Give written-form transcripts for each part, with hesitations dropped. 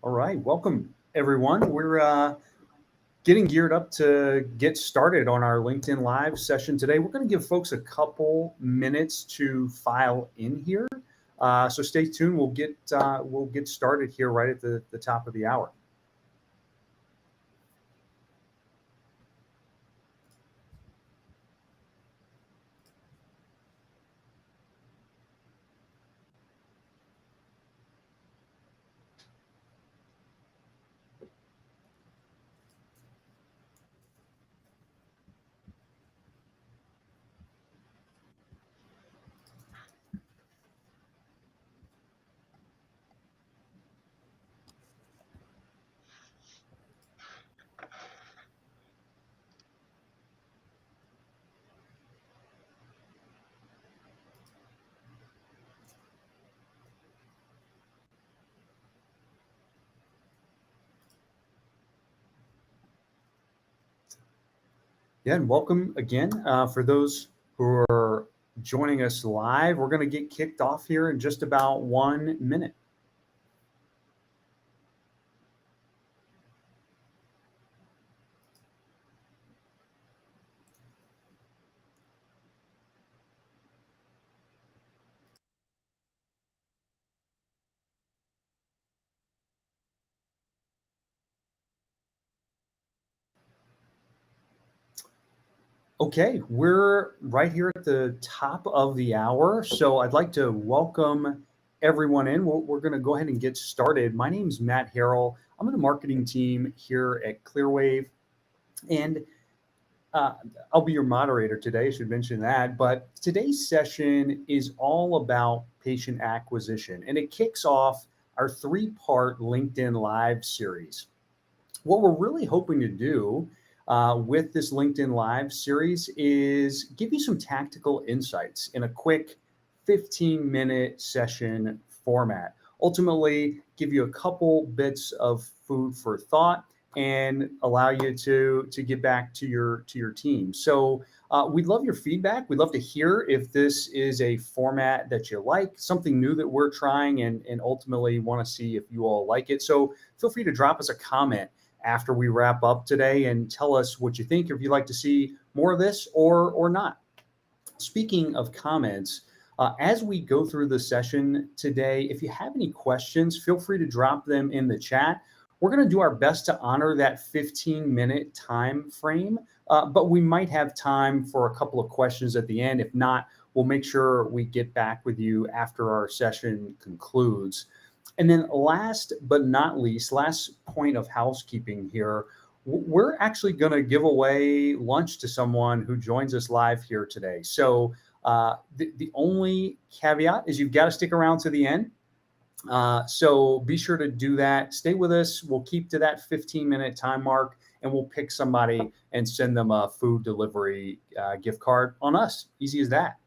All right, welcome everyone. We're getting geared up to get started on our LinkedIn Live session today. We're going to give folks a couple minutes to file in here, so stay tuned. We'll get started here right at the top of the hour. Yeah, and welcome again for those who are joining us live. We're going to get kicked off here in just about 1 minute. Okay, we're right here at the top of the hour. So I'd like to welcome everyone in. We're going to go ahead and get started. My name's Matt Harrell. I'm in the marketing team here at Clearwave, and I'll be your moderator today. I should mention that. But today's session is all about patient acquisition, and it kicks off our 3-part LinkedIn Live series. What we're really hoping to do with this LinkedIn Live series is give you some tactical insights in a quick 15-minute session format. Ultimately, give you a couple bits of food for thought and allow you to get back to your team. So we'd love your feedback. We'd love to hear if this is a format that you like, something new that we're trying, and ultimately want to see if you all like it. So feel free to drop us a comment after we wrap up today and tell us what you think, or if you'd like to see more of this or not. Speaking of comments, as we go through the session today, if you have any questions, feel free to drop them in the chat. We're going to do our best to honor that 15-minute time frame, but we might have time for a couple of questions at the end. If not, we'll make sure we get back with you after our session concludes. And then last but not least, last point of housekeeping here, we're actually going to give away lunch to someone who joins us live here today. So the only caveat is you've got to stick around to the end. So be sure to do that. Stay with us. We'll keep to that 15-minute time mark, and we'll pick somebody and send them a food delivery gift card on us. Easy as that.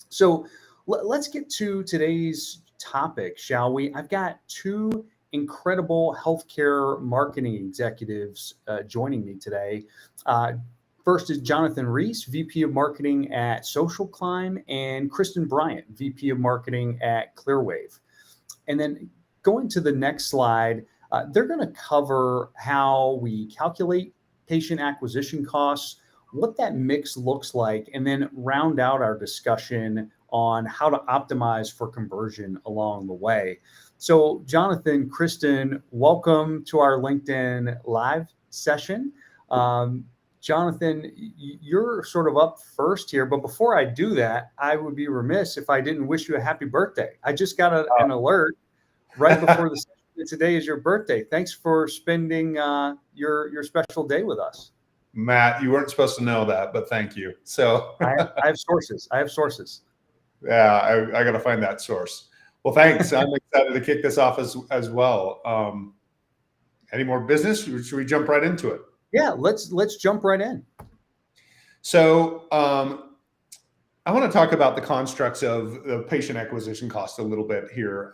So let's get to today's topic, shall we? I've got 2 incredible healthcare marketing executives joining me today. First is Jonathan Reese, VP of Marketing at SocialClimb, and Kristen Bryant, VP of Marketing at Clearwave. And then going to the next slide, they're going to cover how we calculate patient acquisition costs, what that mix looks like, and then round out our discussion on how to optimize for conversion along the way. So Jonathan, Kristen, welcome to our LinkedIn Live session. Jonathan, you're sort of up first here, but before I do that, I would be remiss if I didn't wish you a happy birthday. I just got an alert right before the session that today is your birthday. Thanks for spending your special day with us. Matt, you weren't supposed to know that, but thank you. So I have sources. Yeah, I got to find that source. Well, thanks. I'm excited to kick this off as well. Any more business? Should we jump right into it? Yeah, let's jump right in. So I want to talk about the constructs of the patient acquisition cost a little bit here.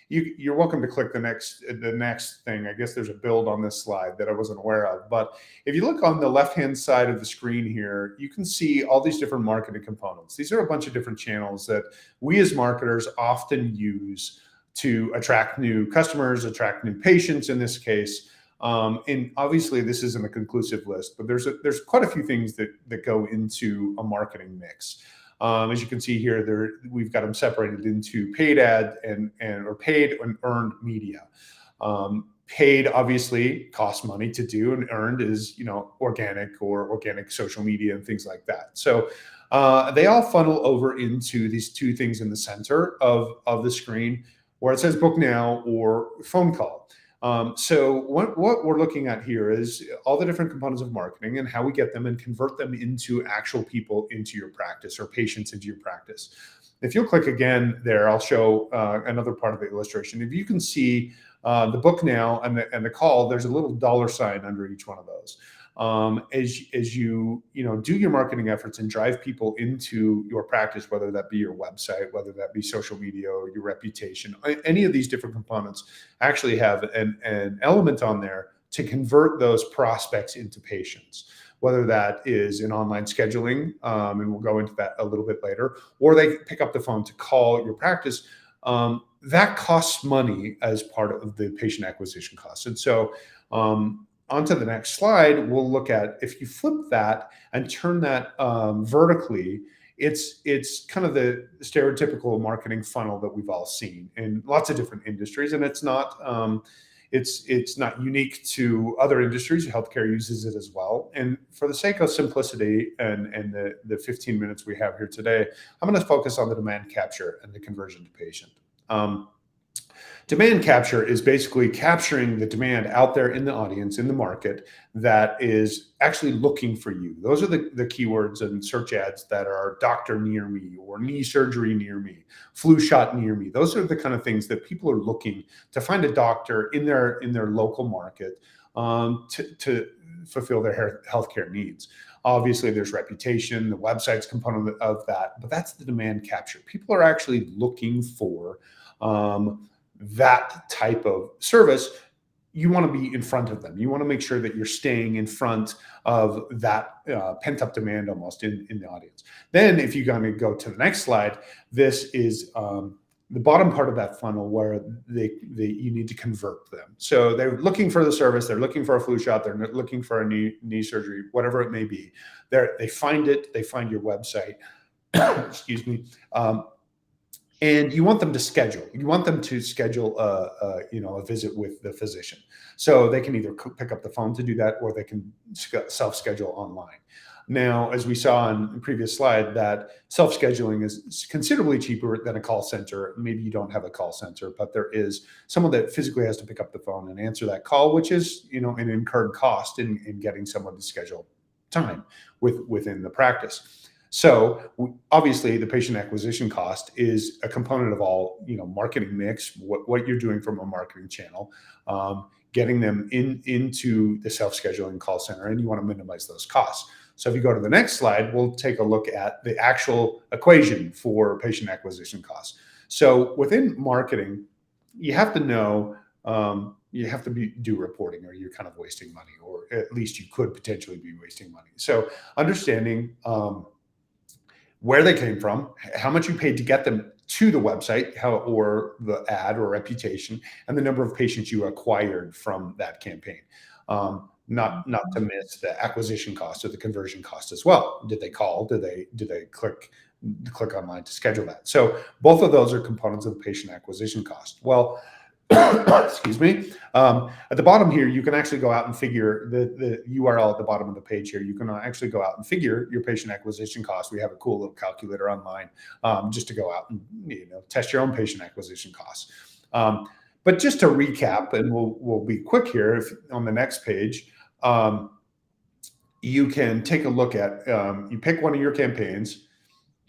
You're welcome to click the next thing. I guess there's a build on this slide that I wasn't aware of. But if you look on the left-hand side of the screen here, you can see all these different marketing components. These are a bunch of different channels that we as marketers often use to attract new customers, attract new patients in this case. And obviously, this isn't a conclusive list, but there's quite a few things that go into a marketing mix. As you can see here, we've got them separated into paid ad and or paid and earned media. Paid obviously costs money to do, and earned is organic social media and things like that. So they all funnel over into these two things in the center of the screen, where it says book now or phone call. So what we're looking at here is all the different components of marketing and how we get them and convert them into actual people into your practice or patients into your practice. If you'll click again there, I'll show another part of the illustration. If you can see the book now and the call, there's a little $ under each one of those. As you do your marketing efforts and drive people into your practice, whether that be your website, whether that be social media or your reputation, any of these different components actually have an element on there to convert those prospects into patients, whether that is in online scheduling, and we'll go into that a little bit later, or they pick up the phone to call your practice. That costs money as part of the patient acquisition costs. And so onto the next slide, we'll look at, if you flip that and turn that vertically, it's kind of the stereotypical marketing funnel that we've all seen in lots of different industries. And it's not unique to other industries. Healthcare uses it as well. And for the sake of simplicity and the 15 minutes we have here today, I'm going to focus on the demand capture and the conversion to patient. Demand capture is basically capturing the demand out there in the audience, in the market, that is actually looking for you. Those are the keywords and search ads that are doctor near me, or knee surgery near me, flu shot near me. Those are the kind of things that people are looking to find a doctor in their local market to fulfill their healthcare needs. Obviously, there's reputation, the website's component of that, but that's the demand capture. People are actually looking for that type of service. You want to be in front of them. You want to make sure that you're staying in front of that pent-up demand almost in the audience. Then if you're going to go to the next slide, this is the bottom part of that funnel where you need to convert them. So they're looking for the service, they're looking for a flu shot, they're looking for a knee surgery, whatever it may be. They find it, they find your website, excuse me, and you want them to schedule. You want them to schedule a visit with the physician. So they can either pick up the phone to do that, or they can self-schedule online. Now, as we saw in the previous slide, that self-scheduling is considerably cheaper than a call center. Maybe you don't have a call center, but there is someone that physically has to pick up the phone and answer that call, which is an incurred cost in getting someone to schedule time within the practice. So obviously, the patient acquisition cost is a component of all marketing mix, what you're doing from a marketing channel, getting them into the self-scheduling call center, and you want to minimize those costs. So if you go to the next slide, we'll take a look at the actual equation for patient acquisition costs. So within marketing, you have to know, you have to do reporting, or you're kind of wasting money, or at least you could potentially be wasting money. So understanding where they came from, how much you paid to get them to the website, or the ad or reputation, and the number of patients you acquired from that campaign. Not to miss the acquisition cost or the conversion cost as well. Did they call? Did they click online to schedule that? So both of those are components of the patient acquisition cost. Well, excuse me. At the bottom here, you can actually go out and figure the URL at the bottom of the page here. You can actually go out and figure your patient acquisition cost. We have a cool little calculator online just to go out and test your own patient acquisition costs. But just to recap, and we'll be quick here. On the next page, you can take a look at. You pick one of your campaigns.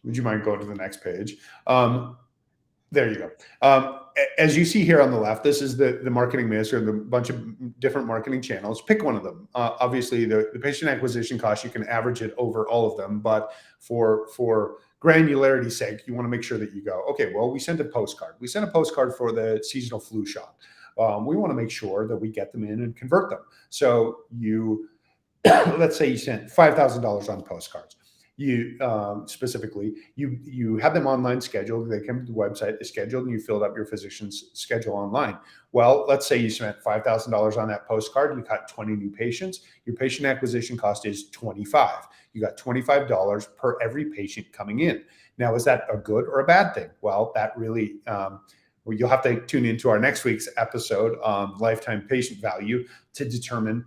Would you mind going to the next page? There you go. As you see here on the left, this is the marketing mix, or the bunch of different marketing channels. Pick one of them. Obviously, the patient acquisition cost, you can average it over all of them, but for granularity's sake, you want to make sure that you go, okay, well, we sent a postcard. We sent a postcard for the seasonal flu shot. We want to make sure that we get them in and convert them. So let's say you sent $5,000 on postcards. you specifically, you have them online scheduled. They come to the website, they scheduled, and you filled up your physician's schedule online. Well, let's say you spent $5,000 on that postcard. You got 20 new patients. Your patient acquisition cost is $25. You got $25 per every patient coming in. Now, is that a good or a bad thing? Well, that really, you'll have to tune into our next week's episode on lifetime patient value to determine,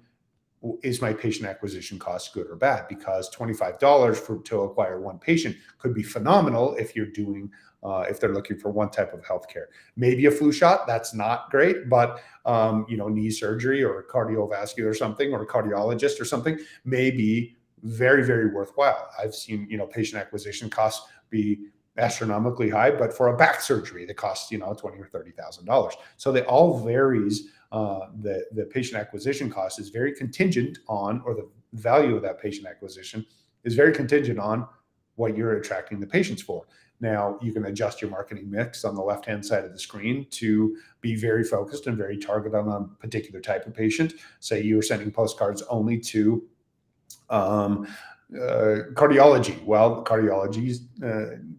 is my patient acquisition cost good or bad? Because $25 to acquire one patient could be phenomenal if you're doing, if they're looking for one type of healthcare. Maybe a flu shot, that's not great, but knee surgery or cardiovascular or something, or a cardiologist or something may be very, very worthwhile. I've seen, patient acquisition costs be astronomically high, but for a back surgery that costs, $20,000 or $30,000. So they all varies. The patient acquisition cost is very contingent on, or the value of that patient acquisition is very contingent on what you're attracting the patients for. Now, you can adjust your marketing mix on the left-hand side of the screen to be very focused and very targeted on a particular type of patient. Say you are sending postcards only to cardiology. Well, cardiology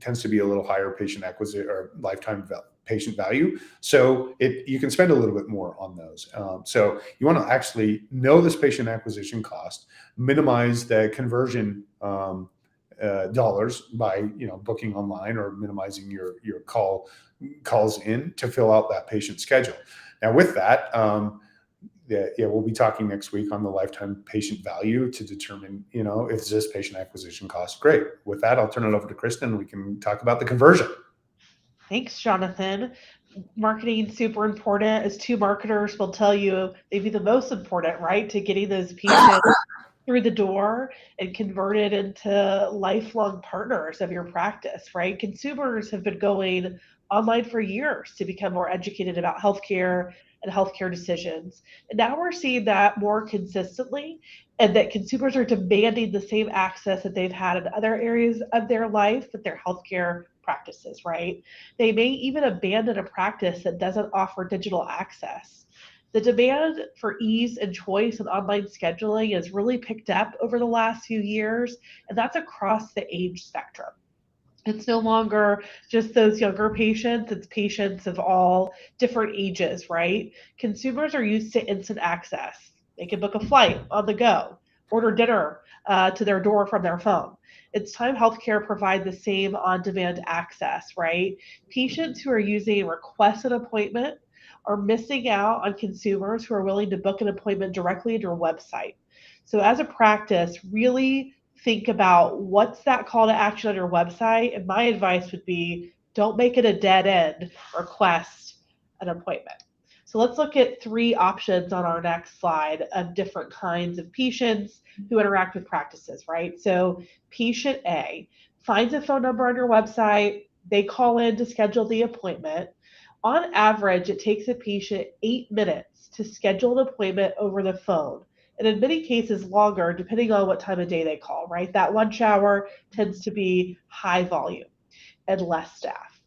tends to be a little higher patient acquisition or lifetime patient value. So you can spend a little bit more on those. So you want to actually know this patient acquisition cost, minimize the conversion dollars by booking online, or minimizing your calls in to fill out that patient schedule. Now, with that, we'll be talking next week on the lifetime patient value to determine, if this patient acquisition cost. Great. With that, I'll turn it over to Kristen, and we can talk about the conversion. Thanks, Jonathan. Marketing is super important. As two marketers will tell you, they'd be the most important, right? To getting those patients through the door and converted into lifelong partners of your practice, right? Consumers have been going online for years to become more educated about healthcare and healthcare decisions. And now we're seeing that more consistently, and that consumers are demanding the same access that they've had in other areas of their life with their healthcare practices, right? They may even abandon a practice that doesn't offer digital access. The demand for ease and choice and online scheduling has really picked up over the last few years, and that's across the age spectrum. It's no longer just those younger patients, it's patients of all different ages, right? Consumers are used to instant access. They can book a flight on the go, order dinner to their door from their phone. It's time healthcare provide the same on-demand access, right? Patients who are using request an appointment are missing out on consumers who are willing to book an appointment directly at your website. So as a practice, really think about what's that call to action on your website. And my advice would be, don't make it a dead end request an appointment. So let's look at 3 options on our next slide of different kinds of patients who interact with practices, right? So patient A finds a phone number on your website. They call in to schedule the appointment. On average, it takes a patient 8 minutes to schedule an appointment over the phone, and in many cases longer, depending on what time of day they call, right? That lunch hour tends to be high volume and less staff.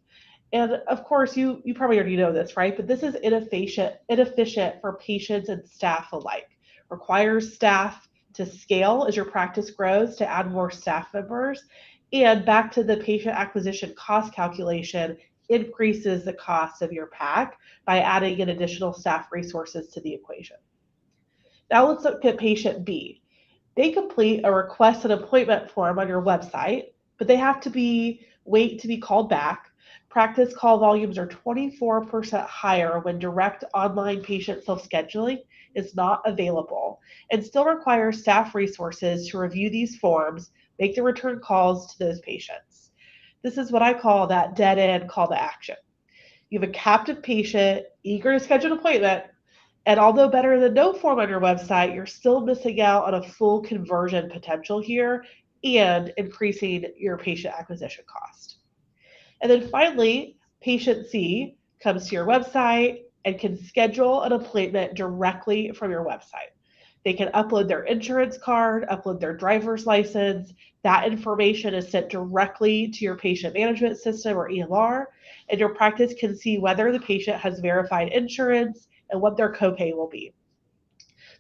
And of course, you probably already know this, right? But this is inefficient for patients and staff alike. Requires staff to scale as your practice grows to add more staff members. And back to the patient acquisition cost calculation, increases the cost of your PAC by adding in additional staff resources to the equation. Now let's look at patient B. They complete a request an appointment form on your website, but they have to wait to be called back. Practice call volumes are 24% higher when direct online patient self-scheduling is not available, and still requires staff resources to review these forms, make the return calls to those patients. This is what I call that dead end call to action. You have a captive patient eager to schedule an appointment, and although better than no form on your website, you're still missing out on a full conversion potential here and increasing your patient acquisition cost. And then finally, patient C comes to your website and can schedule an appointment directly from your website. They can upload their insurance card, upload their driver's license. That information is sent directly to your patient management system, or EMR, and your practice can see whether the patient has verified insurance and what their copay will be.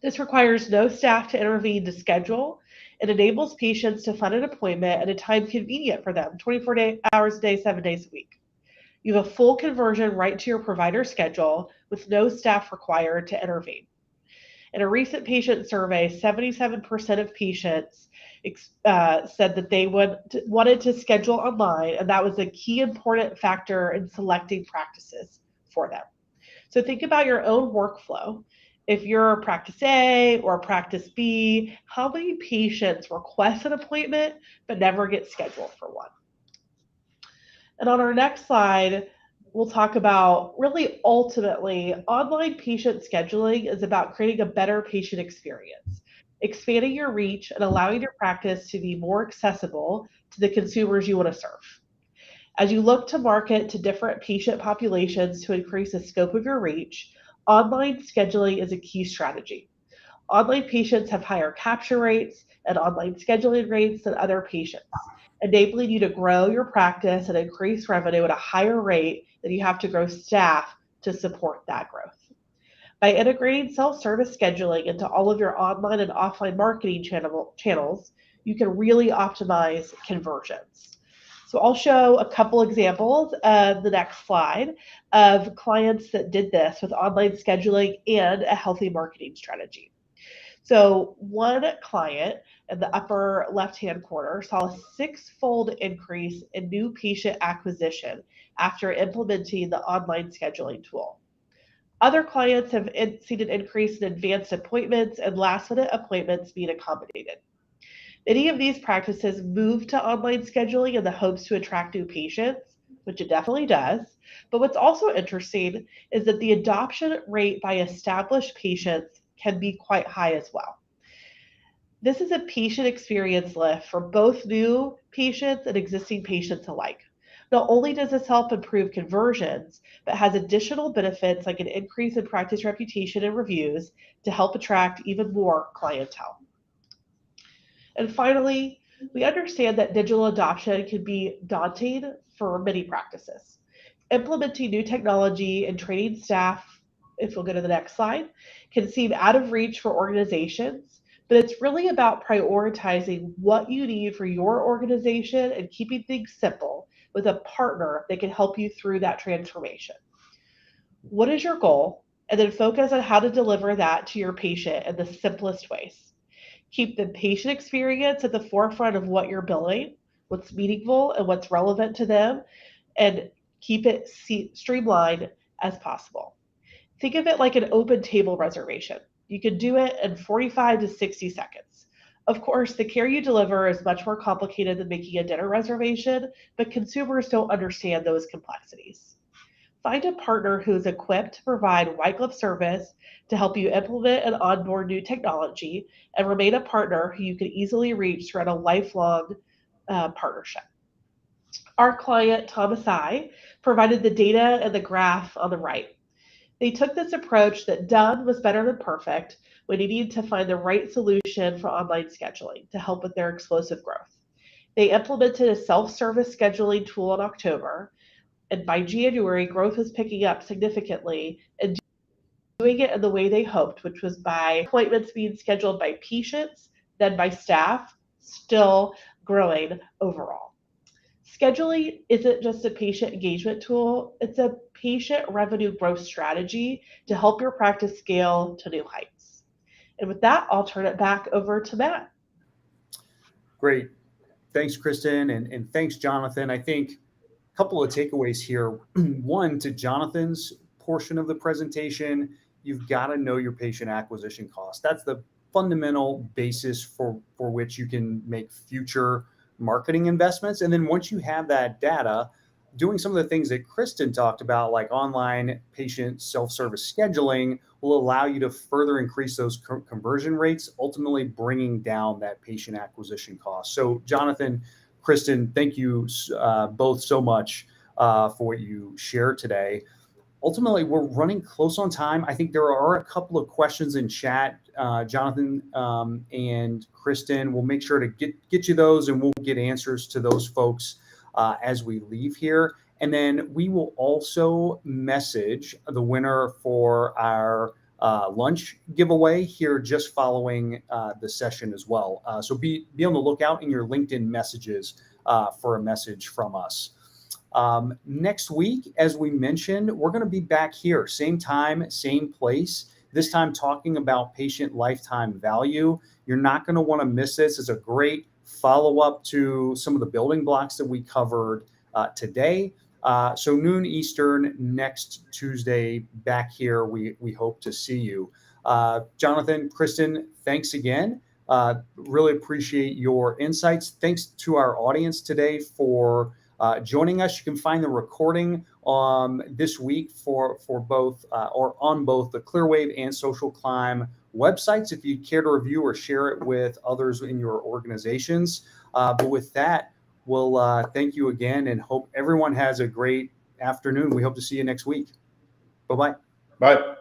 This requires no staff to intervene to schedule, It enables patients to find an appointment at a time convenient for them, 24 hours a day, 7 days a week. You have a full conversion right to your provider schedule with no staff required to intervene. In a recent patient survey, 77% of patients said that they wanted to schedule online, and that was a key important factor in selecting practices for them. So think about your own workflow. If you're a practice A or practice B, how many patients request an appointment but never get scheduled for one? And on our next slide, we'll talk about really ultimately online patient scheduling is about creating a better patient experience, expanding your reach and allowing your practice to be more accessible to the consumers you want to serve. As you look to market to different patient populations to increase the scope of your reach, online scheduling is a key strategy. Online patients have higher capture rates and online scheduling rates than other patients, enabling you to grow your practice and increase revenue at a higher rate than you have to grow staff to support that growth. By integrating self-service scheduling into all of your online and offline marketing channels, you can really optimize conversions. So I'll show a couple examples of the next slide of clients that did this with online scheduling and a healthy marketing strategy. So one client in the upper left-hand corner saw a 6-fold increase in new patient acquisition after implementing the online scheduling tool. Other clients have seen an increase in advanced appointments and last-minute appointments being accommodated. Many of these practices move to online scheduling in the hopes to attract new patients, which it definitely does. But what's also interesting is that the adoption rate by established patients can be quite high as well. This is a patient experience lift for both new patients and existing patients alike. Not only does this help improve conversions, but has additional benefits like an increase in practice reputation and reviews to help attract even more clientele. And finally, we understand that digital adoption can be daunting for many practices. Implementing new technology and training staff, if we'll go to the next slide, can seem out of reach for organizations, but it's really about prioritizing what you need for your organization and keeping things simple with a partner that can help you through that transformation. What is your goal? And then focus on how to deliver that to your patient in the simplest ways. Keep the patient experience at the forefront of what you're building, what's meaningful and what's relevant to them, and keep it streamlined as possible. Think of it like an open table reservation. You can do it in 45 to 60 seconds. Of course, the care you deliver is much more complicated than making a dinner reservation, but consumers don't understand those complexities. Find a partner who is equipped to provide white glove service to help you implement and onboard new technology, and remain a partner who you can easily reach throughout a lifelong partnership. Our client, Thomas I, provided the data and the graph on the right. They took this approach that done was better than perfect when you need to find the right solution for online scheduling to help with their explosive growth. They implemented a self-service scheduling tool in October, and by January, growth was picking up significantly and doing it in the way they hoped, which was by appointments being scheduled by patients, then by staff, still growing overall. Scheduling isn't just a patient engagement tool, it's a patient revenue growth strategy to help your practice scale to new heights. And with that, I'll turn it back over to Matt. Great. Thanks, Kristen, and thanks, Jonathan. I think a couple of takeaways here. One, to Jonathan's portion of the presentation, you've got to know your patient acquisition cost. That's the fundamental basis for which you can make future marketing investments. And then once you have that data, doing some of the things that Kristen talked about, like online patient self-service scheduling, will allow you to further increase those conversion rates, ultimately bringing down that patient acquisition cost. So Jonathan, Kristen, thank you both so much for what you shared today. Ultimately, we're running close on time. I think there are a couple of questions in chat. Jonathan and Kristen, we'll make sure to get you those, and we'll get answers to those folks as we leave here. And then we will also message the winner for our lunch giveaway here just following the session as well. So be on the lookout in your LinkedIn messages for a message from us. Next week, as we mentioned, we're going to be back here, same time, same place, this time talking about patient lifetime value. You're not going to want to miss this. It's a great follow-up to some of the building blocks that we covered today. So noon Eastern next Tuesday back here. We hope to see you. Jonathan, Kristen, thanks again. Really appreciate your insights. Thanks to our audience today for joining us. You can find the recording this week for both or on both the Clearwave and SocialClimb websites if you care to review or share it with others in your organizations. But with that, we'll thank you again and hope everyone has a great afternoon. We hope to see you next week. Bye-bye. Bye.